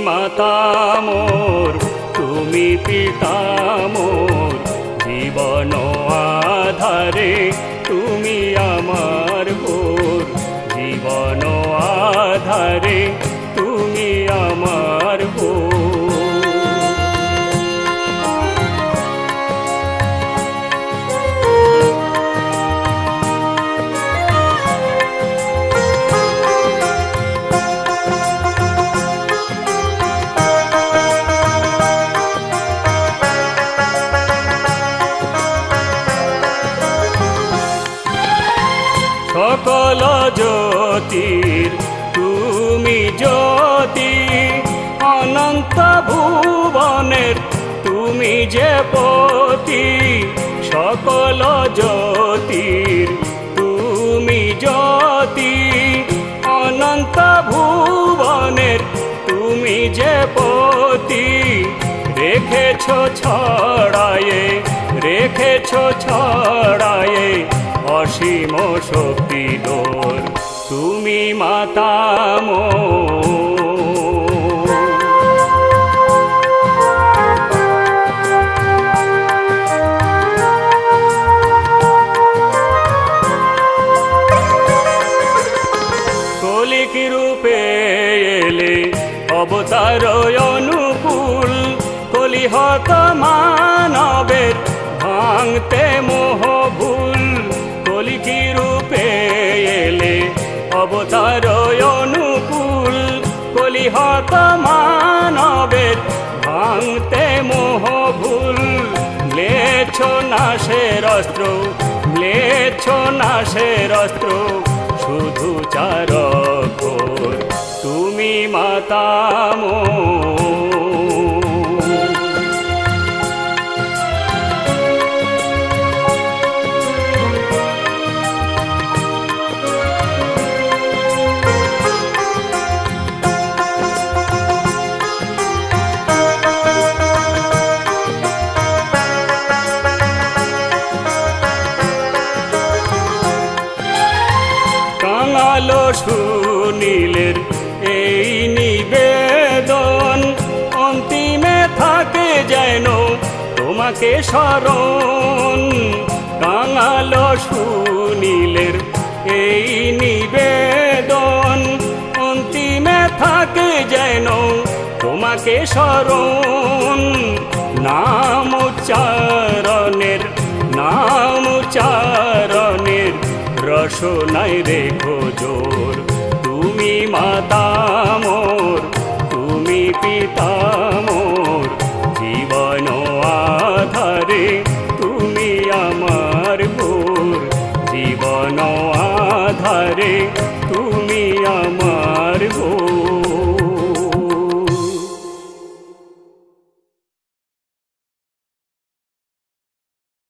মাতা মোর, তুমি পিতা মোর, জীবন আধারে তুমি আমার ভোর, জীবন আধারে তুমি আমার ভোর। সকল জ্যোতির তুমি জ্যোতি, অনন্ত ভুবনের তুমি যে পতি। সকল জ্যোতির তুমি জ্যোতি, অনন্ত ভুবনের তুমি যে পতি। রেখেছ ছড়ায়ে, রেখেছ ছড়ায়ে অসীম শক্তি ডোর, তুমি মাতা মোর। কলিকি রূপে এলে অবতার অনুকূল, কলিহত মানবের ভাঙতে মোহ ভুল। কলিকি রূপে এলে অবতার অনুকূল, কলিহত মানবের ভাঙতে মোহ ভুল। ম্লেচ্ছ নাশের অস্ত্র, ম্লেচ্ছ নাশের অস্ত্র শুধু চারক তুমি মাতা মোর। কাঙালো সুনীলের এই নিবেদন, অন্তিমে থাকে যেন তোমাকে স্মরণ। কাঙালো সুনীলের এই নিবেদন, অন্তিমে থাকে যেন তোমাকে স্মরণ। নাম উচ্চারণের, নাম উচ্চারণের রসনায় রেখো জোর, তুমি মাতা মোর।